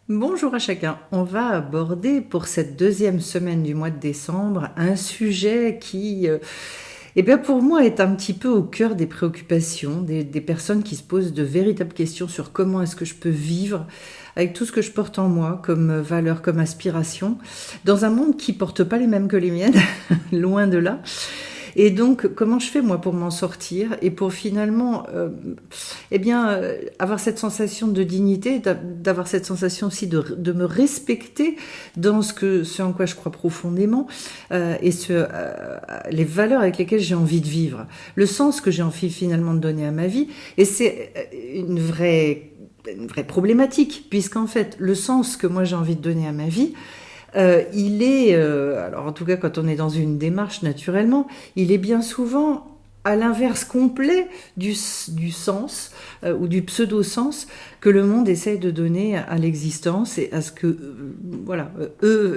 Bonjour à chacun. On va aborder pour cette deuxième semaine du mois de décembre un sujet qui, eh bien pour moi, est un petit peu au cœur des préoccupations des personnes qui se posent de véritables questions sur comment est-ce que je peux vivre avec tout ce que je porte en moi comme valeur, comme aspiration, dans un monde qui porte pas les mêmes que les miennes, loin de là. Et donc, comment je fais moi pour m'en sortir et pour finalement, avoir cette sensation de dignité, d'avoir cette sensation aussi de me respecter dans ce en quoi je crois profondément les valeurs avec lesquelles j'ai envie de vivre, le sens que j'ai envie finalement de donner à ma vie. Et c'est une vraie problématique, puisqu'en fait, le sens que moi j'ai envie de donner à ma vie, alors en tout cas quand on est dans une démarche naturellement, il est bien souvent à l'inverse complet du sens ou du pseudo-sens que le monde essaye de donner à l'existence et à ce que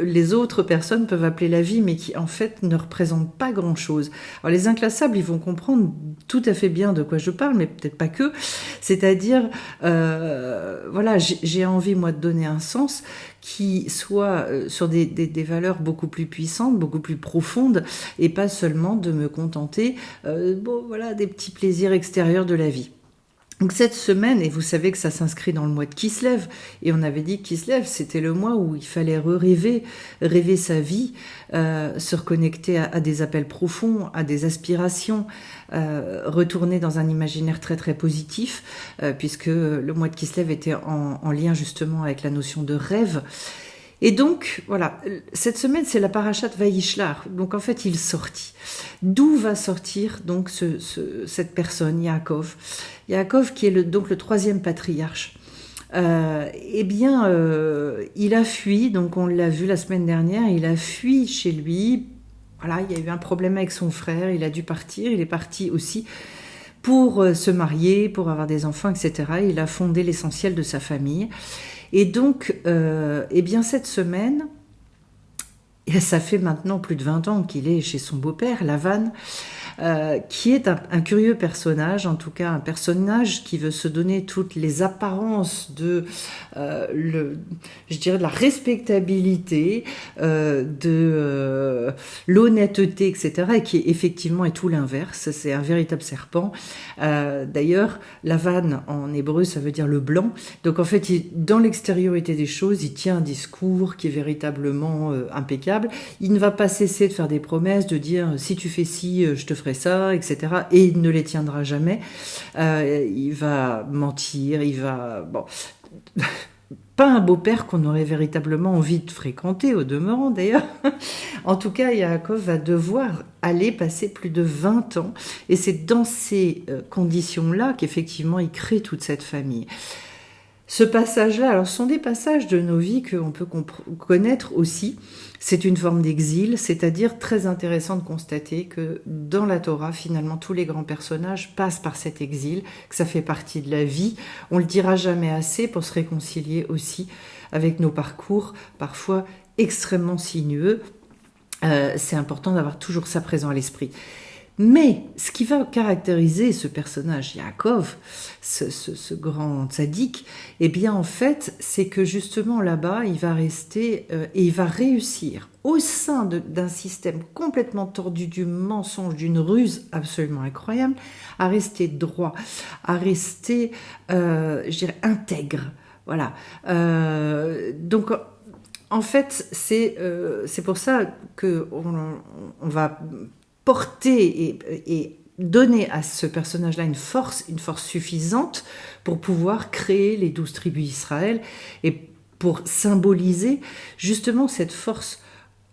les autres personnes peuvent appeler la vie, mais qui en fait ne représentent pas grand-chose. Alors les inclassables, ils vont comprendre tout à fait bien de quoi je parle, mais peut-être pas que. C'est-à-dire, j'ai envie moi de donner un sens qui soit sur des valeurs beaucoup plus puissantes, beaucoup plus profondes, et pas seulement de me contenter des petits plaisirs extérieurs de la vie. Donc cette semaine, et vous savez que ça s'inscrit dans le mois de Kislev, et on avait dit que Kislev, c'était le mois où il fallait rêver sa vie, se reconnecter à des appels profonds, à des aspirations, retourner dans un imaginaire très très positif, puisque le mois de Kislev était en lien justement avec la notion de rêve. Et donc, voilà, cette semaine, c'est la parashat Vayishlach. Donc, en fait, il sortit. D'où va sortir donc cette personne, Yaakov? Yaakov, qui est donc le troisième patriarche. Il a fui, donc on l'a vu la semaine dernière, il a fui chez lui. Voilà, il y a eu un problème avec son frère, il a dû partir, il est parti aussi pour se marier, pour avoir des enfants, etc. Il a fondé l'essentiel de sa famille. Et donc, cette semaine, ça fait maintenant plus de 20 ans qu'il est chez son beau-père, Lavan, qui est un curieux personnage, en tout cas un personnage qui veut se donner toutes les apparences de la respectabilité, de l'honnêteté, etc., et qui effectivement est tout l'inverse. C'est un véritable serpent. D'ailleurs, Lavan en hébreu, ça veut dire le blanc. Donc en fait, dans l'extériorité des choses, il tient un discours qui est véritablement impeccable. Il ne va pas cesser de faire des promesses, de dire si tu fais ci, je te ferai ça, etc. Et il ne les tiendra jamais. Il va mentir, pas un beau-père qu'on aurait véritablement envie de fréquenter, au demeurant d'ailleurs. En tout cas, Yaakov va devoir aller passer plus de 20 ans. Et c'est dans ces conditions-là qu'effectivement, il crée toute cette famille. Ce passage-là, alors ce sont des passages de nos vies qu'on peut connaître aussi. C'est une forme d'exil, c'est-à-dire très intéressant de constater que dans la Torah, finalement, tous les grands personnages passent par cet exil, que ça fait partie de la vie. On le dira jamais assez pour se réconcilier aussi avec nos parcours, parfois extrêmement sinueux. C'est important d'avoir toujours ça présent à l'esprit. Mais ce qui va caractériser ce personnage, Yaakov, ce grand tzaddik, eh bien en fait, c'est que justement là-bas, il va rester et il va réussir au sein d'un système complètement tordu, du mensonge, d'une ruse absolument incroyable, à rester droit, à rester, intègre. Voilà. Donc en fait, c'est pour ça que on va porter et donner à ce personnage-là une force suffisante pour pouvoir créer les 12 tribus d'Israël et pour symboliser justement cette force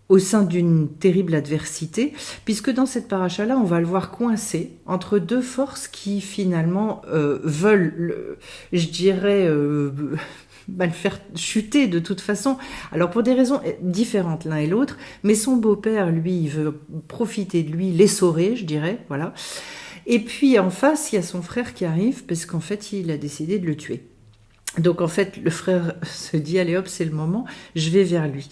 au sein d'une terrible adversité, puisque dans cette paracha-là, on va le voir coincé entre deux forces qui finalement veulent, le faire chuter de toute façon. Alors pour des raisons différentes l'un et l'autre, mais son beau-père, lui, il veut profiter de lui, l'essorer, je dirais, voilà. Et puis en face, il y a son frère qui arrive, parce qu'en fait, il a décidé de le tuer. Donc en fait, le frère se dit, allez hop, c'est le moment, je vais vers lui.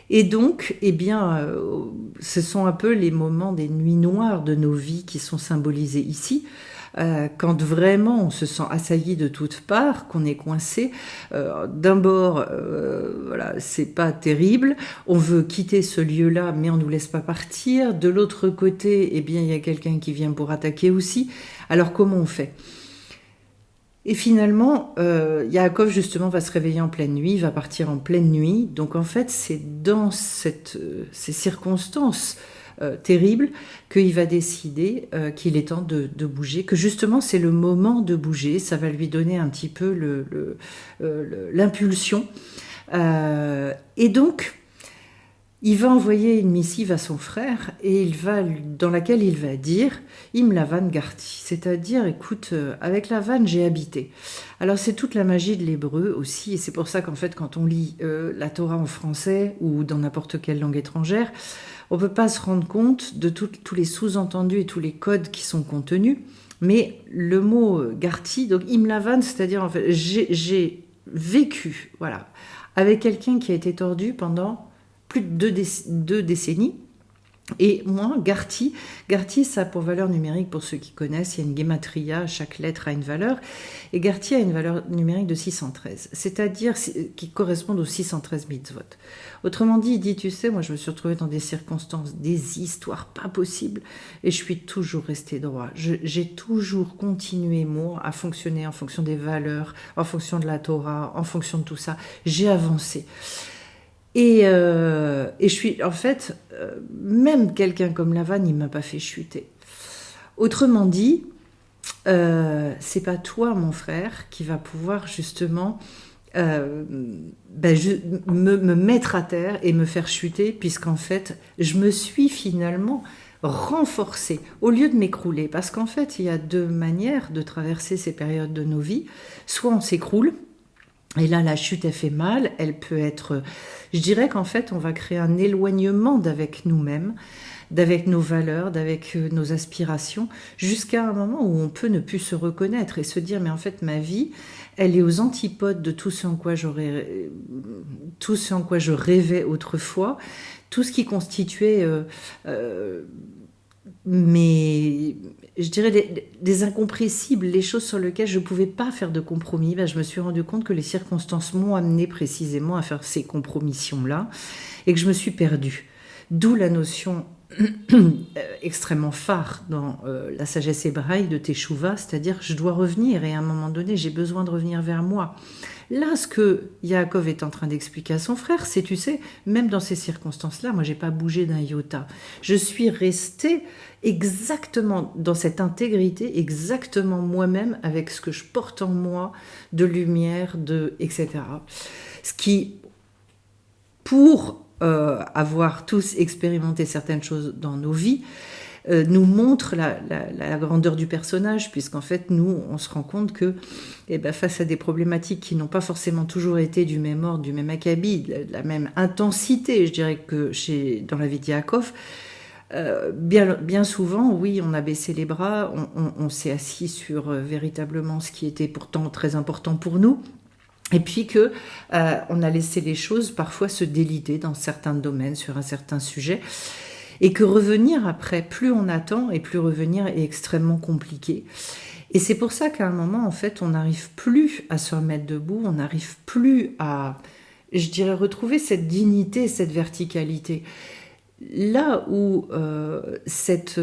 Et donc, ce sont un peu les moments des nuits noires de nos vies qui sont symbolisés ici, quand vraiment on se sent assailli de toutes parts, qu'on est coincé. D'un bord, voilà, c'est pas terrible, on veut quitter ce lieu-là, mais on nous laisse pas partir. De l'autre côté, eh bien, il y a quelqu'un qui vient pour attaquer aussi. Alors comment on fait ? Et finalement, Yaakov justement va se réveiller en pleine nuit, va partir en pleine nuit. Donc en fait, c'est dans ces circonstances terribles qu'il va décider qu'il est temps de bouger, que justement c'est le moment de bouger. Ça va lui donner un petit peu l'impulsion. Et donc, il va envoyer une missive à son frère et dans laquelle il va dire « Im Lavan Garti », c'est-à-dire « Écoute, avec Lavan, j'ai habité ». Alors c'est toute la magie de l'hébreu aussi, et c'est pour ça qu'en fait, quand on lit la Torah en français ou dans n'importe quelle langue étrangère, on ne peut pas se rendre compte de tous les sous-entendus et tous les codes qui sont contenus. Mais le mot « Garti », donc « Im Lavan », c'est-à-dire en fait, j'ai vécu, voilà, avec quelqu'un qui a été tordu pendant plus de deux décennies. Et moi, Garti, ça a pour valeur numérique, pour ceux qui connaissent, il y a une gematria, chaque lettre a une valeur, et Garti a une valeur numérique de 613, c'est-à-dire qui correspond aux 613 mitzvot. Autrement dit, il dit, tu sais, moi je me suis retrouvée dans des circonstances, des histoires pas possibles, et je suis toujours restée droit. J'ai toujours continué, moi, à fonctionner en fonction des valeurs, en fonction de la Torah, en fonction de tout ça. J'ai avancé. Et je suis, en fait, même quelqu'un comme Lavan, il m'a pas fait chuter. Autrement dit, c'est pas toi, mon frère, qui va pouvoir justement me mettre à terre et me faire chuter, puisqu'en fait, je me suis finalement renforcée au lieu de m'écrouler. Parce qu'en fait, il y a deux manières de traverser ces périodes de nos vies. Soit on s'écroule, et là, la chute, elle fait mal, elle peut être... Je dirais qu'en fait, on va créer un éloignement d'avec nous-mêmes, d'avec nos valeurs, d'avec nos aspirations, jusqu'à un moment où on peut ne plus se reconnaître et se dire, mais en fait, ma vie, elle est aux antipodes de tout ce en quoi je rêvais autrefois, tout ce qui constituait... mais je dirais des incompressibles, les choses sur lesquelles je ne pouvais pas faire de compromis, je me suis rendu compte que les circonstances m'ont amené précisément à faire ces compromissions-là et que je me suis perdue. D'où la notion extrêmement phare dans la sagesse hébraïque de Teshuvah, c'est-à-dire je dois revenir et à un moment donné j'ai besoin de revenir vers moi. Là, ce que Yaakov est en train d'expliquer à son frère, c'est, tu sais, même dans ces circonstances-là, moi, j'ai pas bougé d'un iota. Je suis restée exactement dans cette intégrité, exactement moi-même, avec ce que je porte en moi, de lumière, etc. Ce qui, pour avoir tous expérimenté certaines choses dans nos vies, nous montre la grandeur du personnage, puisqu'en fait, nous, on se rend compte que face à des problématiques qui n'ont pas forcément toujours été du même ordre, du même acabit, de la même intensité, je dirais que dans la vie de Yaakov, bien souvent, oui, on a baissé les bras, on s'est assis sur véritablement ce qui était pourtant très important pour nous, et puis que on a laissé les choses parfois se déliter dans certains domaines, sur un certain sujet, et que revenir après, plus on attend et plus revenir est extrêmement compliqué. Et c'est pour ça qu'à un moment, en fait, on n'arrive plus à se remettre debout, on n'arrive plus à, je dirais, retrouver cette dignité, cette verticalité. Là où cette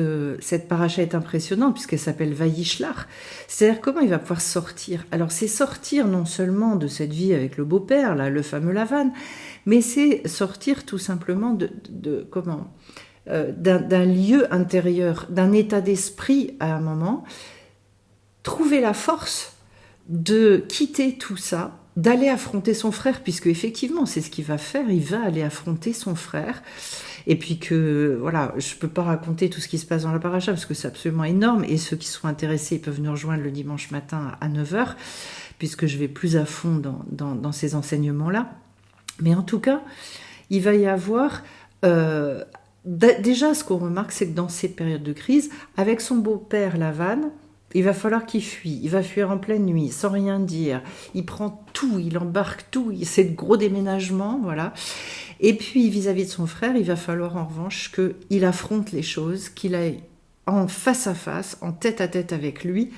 paracha est impressionnante, puisqu'elle s'appelle Vayishlach, c'est-à-dire comment il va pouvoir sortir. Alors c'est sortir non seulement de cette vie avec le beau-père, là, le fameux Lavan, mais c'est sortir tout simplement d'un lieu intérieur, d'un état d'esprit à un moment, trouver la force de quitter tout ça, d'aller affronter son frère, puisque effectivement c'est ce qu'il va faire, il va aller affronter son frère, et puis que, voilà, je peux pas raconter tout ce qui se passe dans la paracha, parce que c'est absolument énorme, et ceux qui sont intéressés ils peuvent nous rejoindre le dimanche matin à 9h, puisque je vais plus à fond dans ces enseignements-là. Mais en tout cas, il va y avoir... déjà, ce qu'on remarque, c'est que dans ces périodes de crise, avec son beau-père Lavan, il va falloir qu'il fuit. Il va fuir en pleine nuit, sans rien dire. Il prend tout, il embarque tout. C'est de gros déménagements, voilà. Et puis, vis-à-vis de son frère, il va falloir en revanche qu'il affronte les choses, qu'il aille en face à face, en tête à tête avec lui.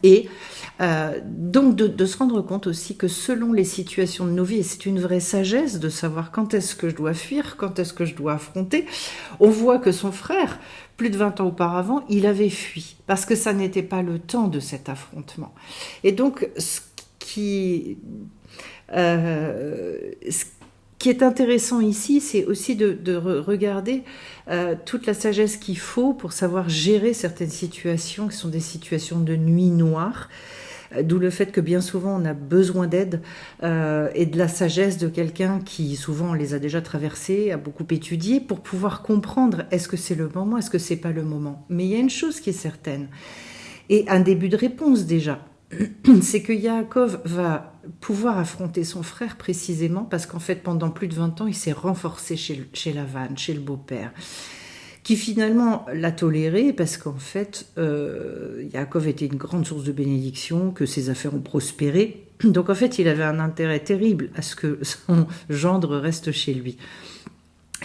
Et donc de se rendre compte aussi que selon les situations de nos vies, et c'est une vraie sagesse de savoir quand est-ce que je dois fuir, quand est-ce que je dois affronter, on voit que son frère, plus de 20 ans auparavant, il avait fui, parce que ça n'était pas le temps de cet affrontement. Et donc ce qui est intéressant ici, c'est aussi de regarder toute la sagesse qu'il faut pour savoir gérer certaines situations qui sont des situations de nuit noire, d'où le fait que bien souvent on a besoin d'aide et de la sagesse de quelqu'un qui souvent les a déjà traversées, a beaucoup étudié pour pouvoir comprendre est-ce que c'est le moment, est-ce que c'est pas le moment. Mais il y a une chose qui est certaine et un début de réponse déjà. C'est que Yaakov va pouvoir affronter son frère précisément parce qu'en fait, pendant plus de 20 ans, il s'est renforcé chez Lavan, chez le beau-père, qui finalement l'a toléré parce qu'en fait, Yaakov était une grande source de bénédiction, que ses affaires ont prospéré. Donc en fait, il avait un intérêt terrible à ce que son gendre reste chez lui.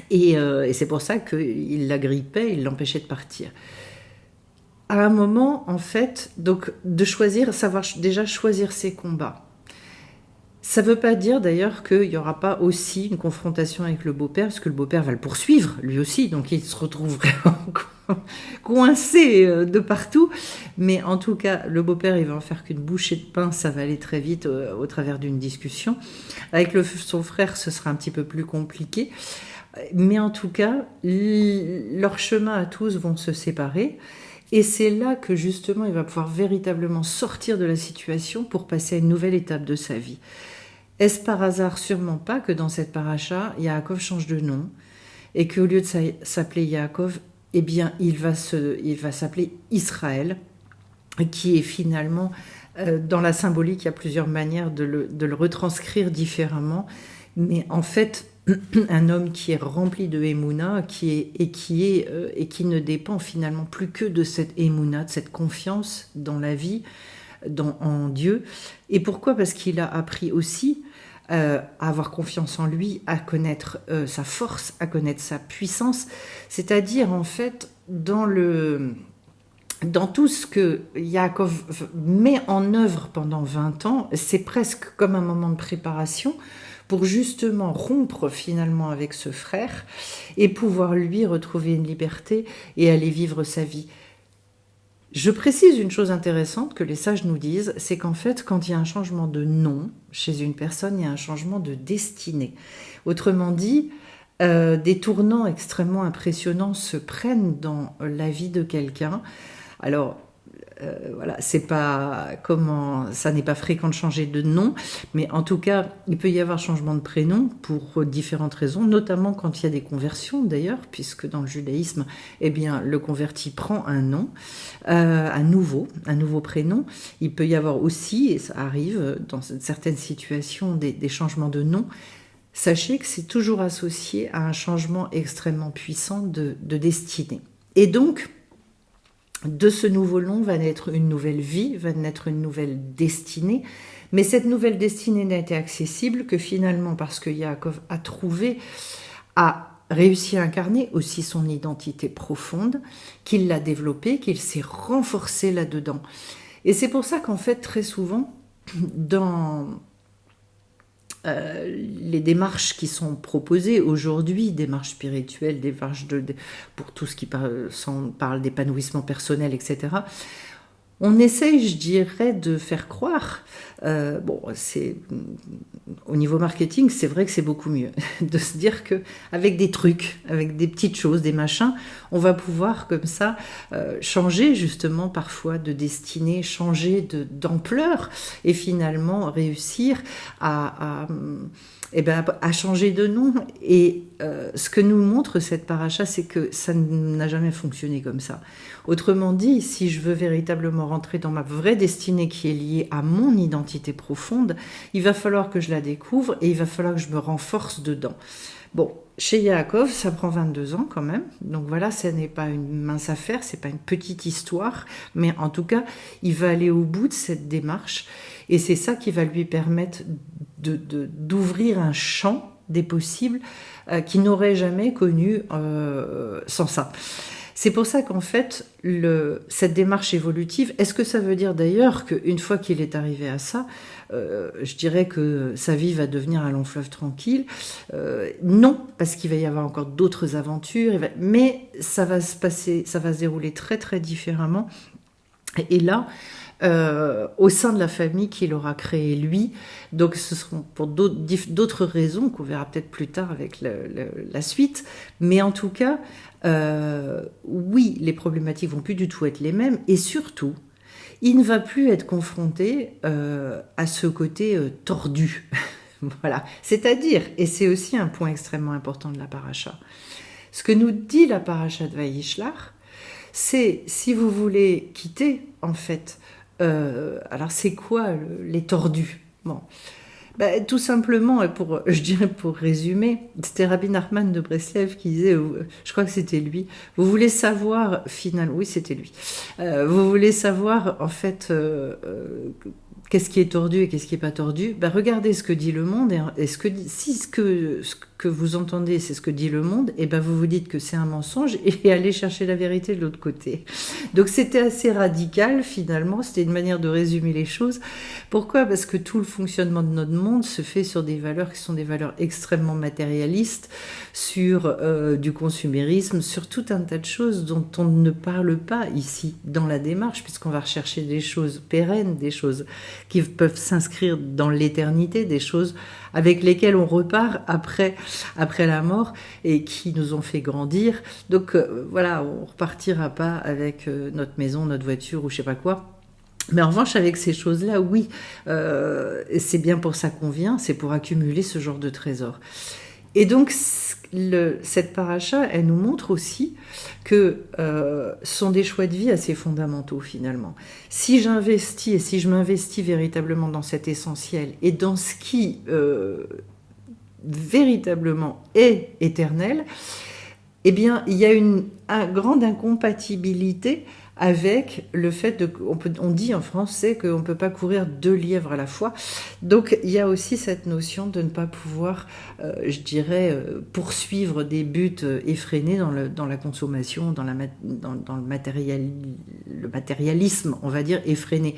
Et c'est pour ça qu'il l'agrippait, il l'empêchait de partir. À un moment, en fait, donc de choisir, savoir déjà choisir ses combats. Ça ne veut pas dire d'ailleurs qu'il n'y aura pas aussi une confrontation avec le beau-père, parce que le beau-père va le poursuivre, lui aussi, donc il se retrouve vraiment coincé de partout. Mais en tout cas, le beau-père, il va en faire qu'une bouchée de pain, ça va aller très vite au travers d'une discussion. Avec son frère, ce sera un petit peu plus compliqué. Mais en tout cas, leurs chemins à tous vont se séparer. Et c'est là que justement il va pouvoir véritablement sortir de la situation pour passer à une nouvelle étape de sa vie. Est-ce par hasard? Sûrement pas que dans cette paracha, Yaakov change de nom et qu'au lieu de s'appeler Yaakov, eh bien il va s'appeler Israël, qui est finalement, dans la symbolique, il y a plusieurs manières de le retranscrire différemment, mais en fait, un homme qui est rempli de Emouna, qui ne dépend finalement plus que de cette Emouna, de cette confiance dans la vie, en Dieu. Et pourquoi? Parce qu'il a appris aussi à avoir confiance en lui, à connaître sa force, à connaître sa puissance, c'est-à-dire en fait dans tout ce que Yaakov met en œuvre pendant 20 ans, c'est presque comme un moment de préparation pour justement rompre finalement avec ce frère et pouvoir lui retrouver une liberté et aller vivre sa vie. Je précise une chose intéressante que les sages nous disent, c'est qu'en fait, quand il y a un changement de nom chez une personne, il y a un changement de destinée. Autrement dit, des tournants extrêmement impressionnants se prennent dans la vie de quelqu'un. Alors, voilà, ça n'est pas fréquent de changer de nom, mais en tout cas, il peut y avoir changement de prénom pour différentes raisons, notamment quand il y a des conversions d'ailleurs, puisque dans le judaïsme, eh bien, le converti prend un nom, un nouveau prénom. Il peut y avoir aussi, et ça arrive dans certaines situations, des changements de nom. Sachez que c'est toujours associé à un changement extrêmement puissant de destinée. Et donc, de ce nouveau nom va naître une nouvelle vie, va naître une nouvelle destinée. Mais cette nouvelle destinée n'a été accessible que finalement parce que Yaakov a réussi à incarner aussi son identité profonde, qu'il l'a développée, qu'il s'est renforcé là-dedans. Et c'est pour ça qu'en fait, très souvent, dans les démarches qui sont proposées aujourd'hui, démarches spirituelles, démarches pour tout ce qui parle d'épanouissement personnel, etc., on essaye, je dirais, de faire croire, au niveau marketing, c'est vrai que c'est beaucoup mieux, de se dire qu'avec des trucs, avec des petites choses, des machins, on va pouvoir comme ça changer justement parfois de destinée, changer d'ampleur et finalement réussir à changer de nom. Et ce que nous montre cette paracha, c'est que ça n'a jamais fonctionné comme ça. Autrement dit, si je veux véritablement rentrer dans ma vraie destinée qui est liée à mon identité profonde, il va falloir que je la découvre et il va falloir que je me renforce dedans. Bon, chez Yaakov, ça prend 22 ans quand même. Donc voilà, ce n'est pas une mince affaire, c'est pas une petite histoire, mais en tout cas, il va aller au bout de cette démarche et c'est ça qui va lui permettre d'ouvrir un champ des possibles qu'il n'aurait jamais connu sans ça. C'est pour ça qu'en fait, cette démarche évolutive, est-ce que ça veut dire d'ailleurs qu'une fois qu'il est arrivé à ça, je dirais que sa vie va devenir un long fleuve tranquille? Non, parce qu'il va y avoir encore d'autres aventures, mais ça va se passer, ça va se dérouler très très différemment. Et là, au sein de la famille qu'il aura créée lui. Donc ce seront pour d'autres raisons qu'on verra peut-être plus tard avec la suite. Mais en tout cas, oui, les problématiques vont plus du tout être les mêmes. Et surtout, il ne va plus être confronté à ce côté tordu. Voilà. C'est-à-dire, et c'est aussi un point extrêmement important de la paracha, ce que nous dit la paracha de Vayishlach, c'est si vous voulez quitter, en fait, alors c'est quoi les tordus? Bon, tout simplement, je dirais pour résumer, c'était Rabbi Nachman de Breslev qui disait, je crois que c'était lui, vous voulez savoir, finalement, oui c'était lui, vous voulez savoir en fait qu'est-ce qui est tordu et qu'est-ce qui n'est pas tordu, regardez ce que dit le monde, et si ce que vous entendez, c'est ce que dit le monde, et vous vous dites que c'est un mensonge, et allez chercher la vérité de l'autre côté. Donc c'était assez radical, finalement, c'était une manière de résumer les choses. Pourquoi? Parce que tout le fonctionnement de notre monde se fait sur des valeurs qui sont des valeurs extrêmement matérialistes, sur du consumérisme, sur tout un tas de choses dont on ne parle pas ici, dans la démarche, puisqu'on va rechercher des choses pérennes, des choses qui peuvent s'inscrire dans l'éternité, des choses avec lesquelles on repart après la mort et qui nous ont fait grandir. Donc voilà, on repartira pas avec notre maison, notre voiture ou je sais pas quoi. Mais en revanche, avec ces choses-là, oui, c'est bien pour ça qu'on vient, c'est pour accumuler ce genre de trésors. Et donc, cette paracha, elle nous montre aussi que ce sont des choix de vie assez fondamentaux finalement. Si j'investis et si je m'investis véritablement dans cet essentiel et dans ce qui véritablement est éternel, eh bien, il y a une grande incompatibilité avec le fait on dit en français qu'on ne peut pas courir 2 lièvres à la fois. Donc il y a aussi cette notion de ne pas pouvoir, je dirais, poursuivre des buts effrénés dans la consommation, dans le matérialisme, on va dire, effréné.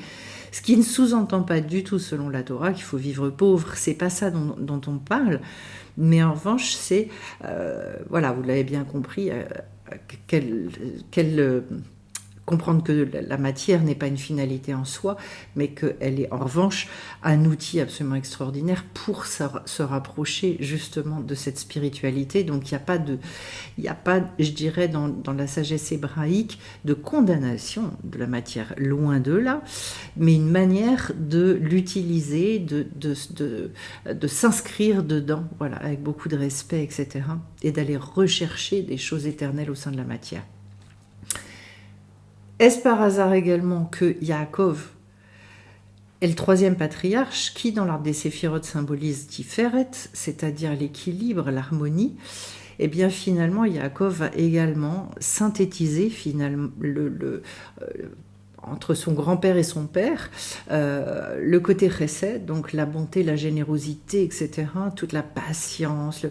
Ce qui ne sous-entend pas du tout, selon la Torah, qu'il faut vivre pauvre. C'est pas ça dont on parle. Mais en revanche, c'est, voilà, vous l'avez bien compris, comprendre que la matière n'est pas une finalité en soi, mais qu'elle est en revanche un outil absolument extraordinaire pour se rapprocher justement de cette spiritualité. Donc il n'y a pas, je dirais, dans la sagesse hébraïque, de condamnation de la matière, loin de là, mais une manière de l'utiliser, de s'inscrire dedans, voilà, avec beaucoup de respect, etc., et d'aller rechercher des choses éternelles au sein de la matière. Est-ce par hasard également que Yaakov est le 3e patriarche qui, dans l'art des Séphirotes, symbolise Tiferet, c'est-à-dire l'équilibre, l'harmonie? Eh bien, finalement, Yaakov va également synthétiser finalement entre son grand-père et son père, le côté chesed, donc la bonté, la générosité, etc., toute la patience,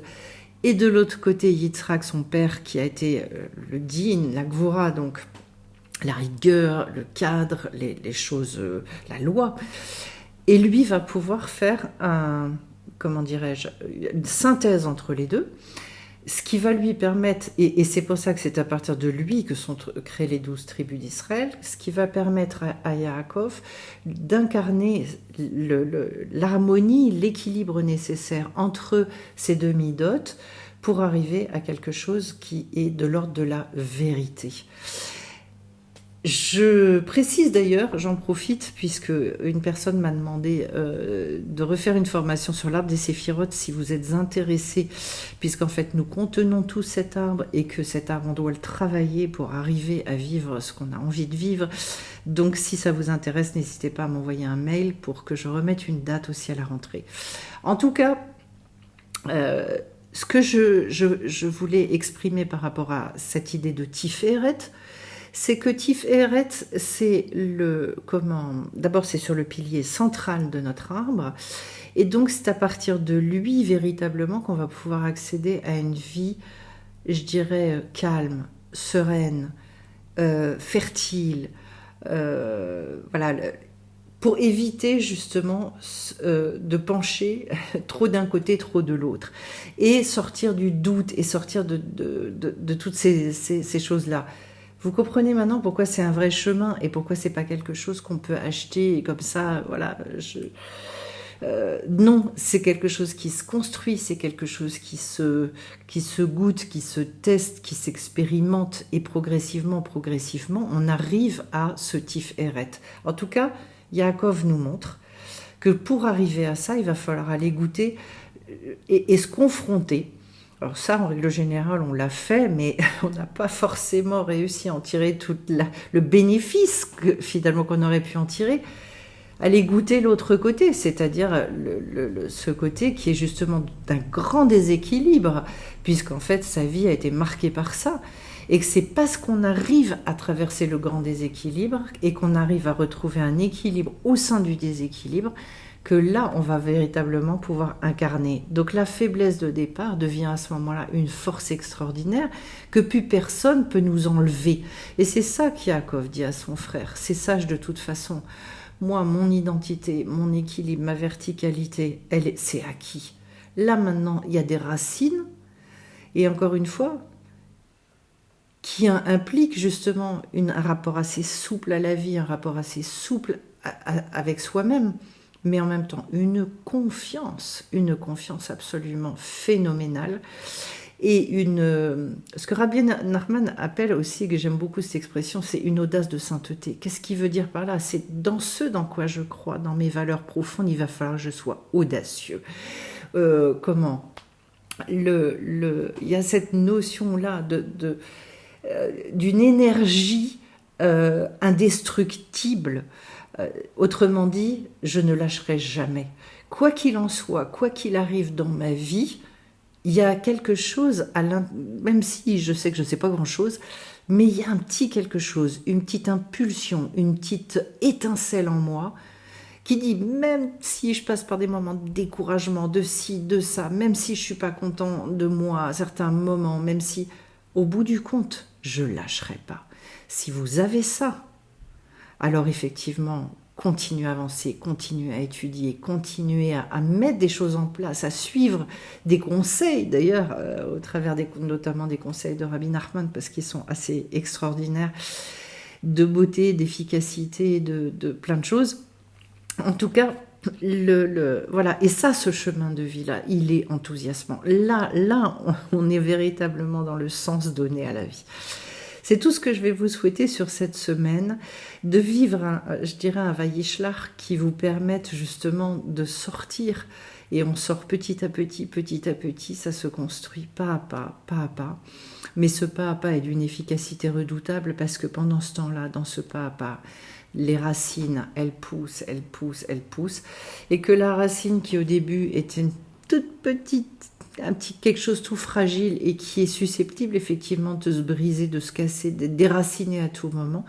et de l'autre côté, Yitzhak, son père, qui a été le din, la gvura, donc la rigueur, le cadre, les choses, la loi. Et lui va pouvoir faire une synthèse entre les deux, ce qui va lui permettre, et c'est pour ça que c'est à partir de lui que sont créées les 12 tribus d'Israël, ce qui va permettre à Yaakov d'incarner l'harmonie, l'équilibre nécessaire entre ces deux midotes pour arriver à quelque chose qui est de l'ordre de la vérité. Je précise d'ailleurs, j'en profite, puisque une personne m'a demandé de refaire une formation sur l'arbre des séphirotes si vous êtes intéressés, puisqu'en fait nous contenons tous cet arbre et que cet arbre on doit le travailler pour arriver à vivre ce qu'on a envie de vivre. Donc si ça vous intéresse, n'hésitez pas à m'envoyer un mail pour que je remette une date aussi à la rentrée. En tout cas, ce que je voulais exprimer par rapport à cette idée de Tiferet, c'est que Tiferet, d'abord c'est sur le pilier central de notre arbre, et donc c'est à partir de lui véritablement qu'on va pouvoir accéder à une vie, je dirais, calme, sereine, fertile, voilà, pour éviter justement de pencher trop d'un côté, trop de l'autre, et sortir du doute et sortir de toutes ces choses-là. Vous comprenez maintenant pourquoi c'est un vrai chemin et pourquoi c'est pas quelque chose qu'on peut acheter comme ça, voilà. Non, c'est quelque chose qui se construit, c'est quelque chose qui se goûte, qui se teste, qui s'expérimente, et progressivement, on arrive à ce tif eret. En tout cas, Yaakov nous montre que pour arriver à ça, il va falloir aller goûter et se confronter. Alors ça, en règle générale, on l'a fait, mais on n'a pas forcément réussi à en tirer tout le bénéfice finalement qu'on aurait pu en tirer. Aller goûter l'autre côté, c'est-à-dire ce côté qui est justement d'un grand déséquilibre, puisqu'en fait sa vie a été marquée par ça, et que c'est parce qu'on arrive à traverser le grand déséquilibre et qu'on arrive à retrouver un équilibre au sein du déséquilibre que là on va véritablement pouvoir incarner. Donc la faiblesse de départ devient à ce moment-là une force extraordinaire que plus personne peut nous enlever. Et c'est ça qu'Yaakov dit à son frère, c'est sage de toute façon. Moi, mon identité, mon équilibre, ma verticalité, c'est acquis. Là, maintenant, il y a des racines, et encore une fois, qui impliquent justement un rapport assez souple à la vie, un rapport assez souple avec soi-même, mais en même temps, une confiance absolument phénoménale. Et ce que Rabbi Nachman appelle aussi, que j'aime beaucoup cette expression, c'est une audace de sainteté. Qu'est-ce qu'il veut dire par là? C'est dans ce dans quoi je crois, dans mes valeurs profondes, il va falloir que je sois audacieux. Comment il y a cette notion-là d'une énergie indestructible. Autrement dit, je ne lâcherai jamais. Quoi qu'il en soit, quoi qu'il arrive dans ma vie, il y a quelque chose, même si je sais que je ne sais pas grand-chose, mais il y a un petit quelque chose, une petite impulsion, une petite étincelle en moi qui dit, même si je passe par des moments de découragement, de ci, de ça, même si je ne suis pas content de moi à certains moments, même si, au bout du compte, je ne lâcherai pas. Si vous avez ça, alors effectivement, continuez à avancer, continuez à étudier, continuez à mettre des choses en place, à suivre des conseils, d'ailleurs, au travers notamment des conseils de Rabbi Nachman, parce qu'ils sont assez extraordinaires, de beauté, d'efficacité, de plein de choses. En tout cas, voilà. Et ça, ce chemin de vie-là, il est enthousiasmant. Là, on est véritablement dans le sens donné à la vie. C'est tout ce que je vais vous souhaiter sur cette semaine, de vivre, un Vayishlach qui vous permette justement de sortir. Et on sort petit à petit, ça se construit pas à pas. Mais ce pas à pas est d'une efficacité redoutable parce que pendant ce temps-là, dans ce pas à pas, les racines, elles poussent. Et que la racine qui au début était une toute petite, un petit quelque chose tout fragile et qui est susceptible effectivement de se briser, de se casser, d'être déraciné à tout moment,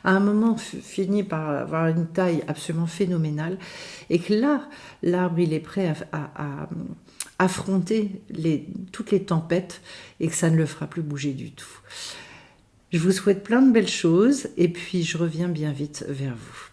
à un moment finit par avoir une taille absolument phénoménale et que là, l'arbre il est prêt à affronter toutes les tempêtes et que ça ne le fera plus bouger du tout. Je vous souhaite plein de belles choses et puis je reviens bien vite vers vous.